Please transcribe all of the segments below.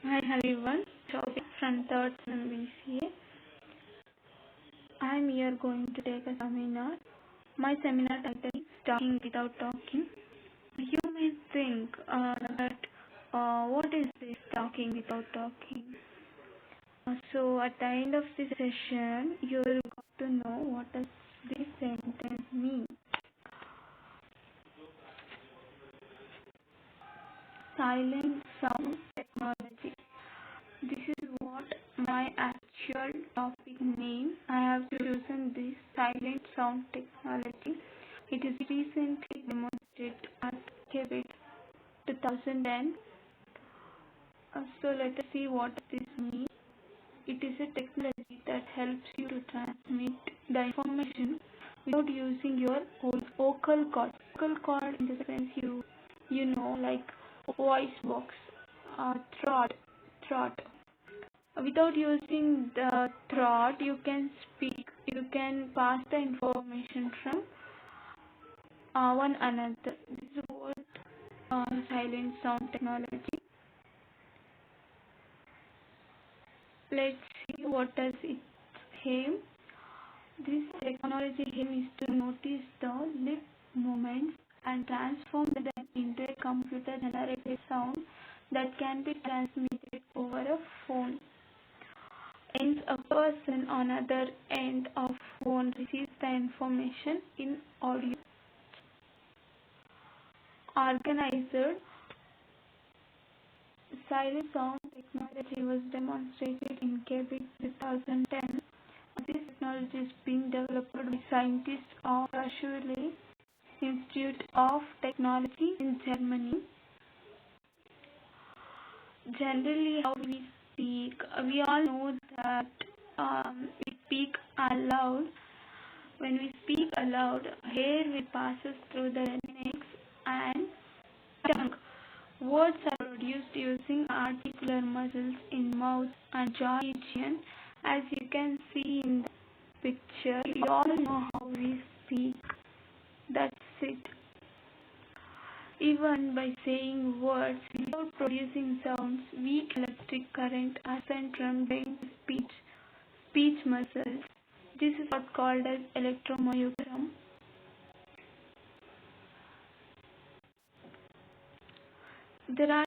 Hi everyone, topic from third sem BCA. I am here going to take a seminar. My seminar title is Talking Without Talking. You may think that what is this talking without talking? So at the end of this session, you will got to know what does this sentence mean. Silent sound technology. This is what my actual topic name. I have chosen this silent sound technology. It is recently demonstrated at KBIT 2010. So let us see what this means. It is a technology that helps you to transmit the information without using your vocal cord. Vocal cord in the sense you know like voice box, throat. Without using the throat, you can speak, you can pass the information from one another. This is what silent sound technology. Let's see what does it aim. This technology aim is to notice the lip movements and transform them into a computer generated sound that can be transmitted over a phone. Hence, a person on the other end of phone receives the information in audio. Organized silent sound technology was demonstrated in KBIT 2010. This technology is being developed by scientists of Hochschule Institute of Technology in Germany. Generally, how we speak, we all know that we speak aloud. When we speak aloud, air will passes through the larynx and tongue. Words are produced using articular muscles in mouth and jaw region. As you can see in the picture, we all know how we speak. That's it. Even by saying words without producing sounds, weak electric current are sent from brain to speech muscles. This is what's called as electromyogram. There are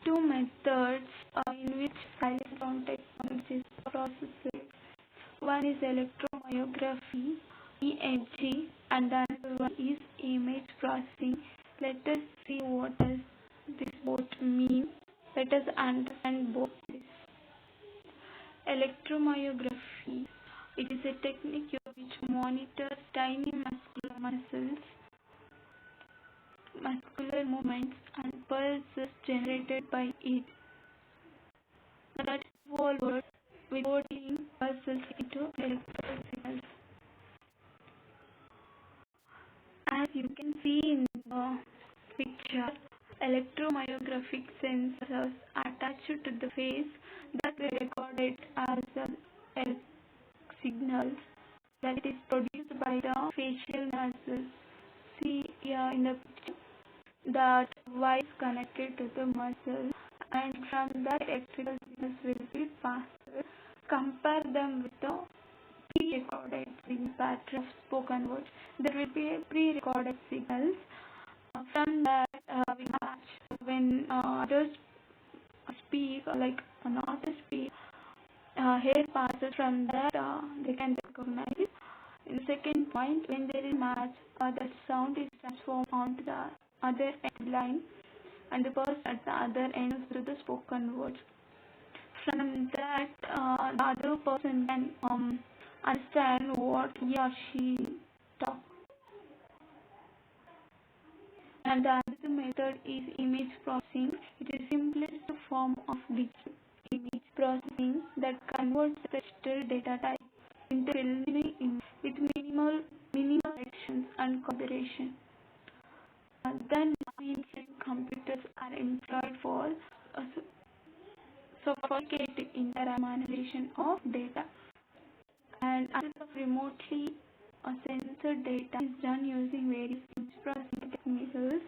two methods in which silent sound technology is processed. One is electromyography, EMG, and the other one is image processing. Let us see what does this both mean. Let us understand both this. Electromyography. It is a technique which monitors tiny muscular movements and pulses generated by it. That is involved with coding pulses into electrical signals. As you can see in the picture, electromyographic sensors attached to the face that were recorded as a signal that is produced by the facial muscles. See here in the picture that wire is connected to the muscle, and from that electrical signals will be passed. Compare them with the pre-recorded pattern of spoken words. There will be a pre-recorded signals. From that we match when others speak, like not speak, hair passes from that they can recognize. In the second point, when there is match, the sound is transformed onto the other end line, and the person at the other end through the spoken words. From that, the other person can understand what he or she talks. And the other method is image processing. It is simplest form of digital image processing that converts registered data type into filmy image with minimal actions and cooperation. Then mainframe computers are employed for sophisticated manipulation of data. And access of remotely censored data is done using various image processing techniques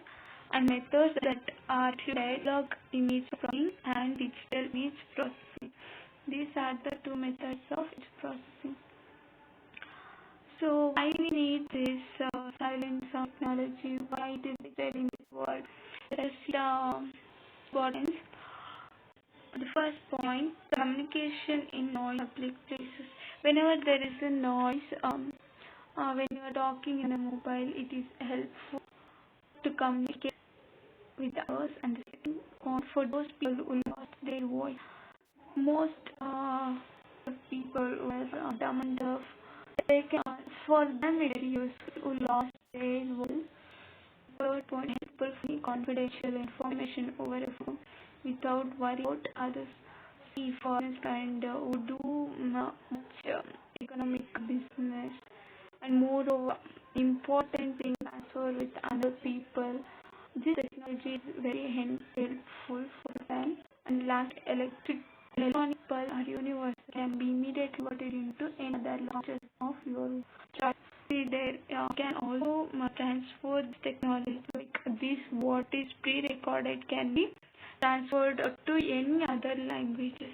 and methods that are dialogue image processing and digital image processing. These are the two methods of image processing. So why we need this silent sound technology? Why it is needed in this world? Let us see the importance. The first point, communication in noise public places. Whenever there is a noise, when you are talking in a mobile, it is helpful to communicate with others. And the second point, for those people who lost their voice, most people who are dumb and deaf, they can, for them it is useful who lost their voice. Third point, helpful for confidential information over a phone without worry about others. See, for instance, who do much economic business, and moreover, important thing transfer with other people. This technology is very helpful for them. And last, electronic pulse or universe can be immediately converted into another launches of your choice. There can also transfer this technology, like this what is pre-recorded can be transferred to any other languages.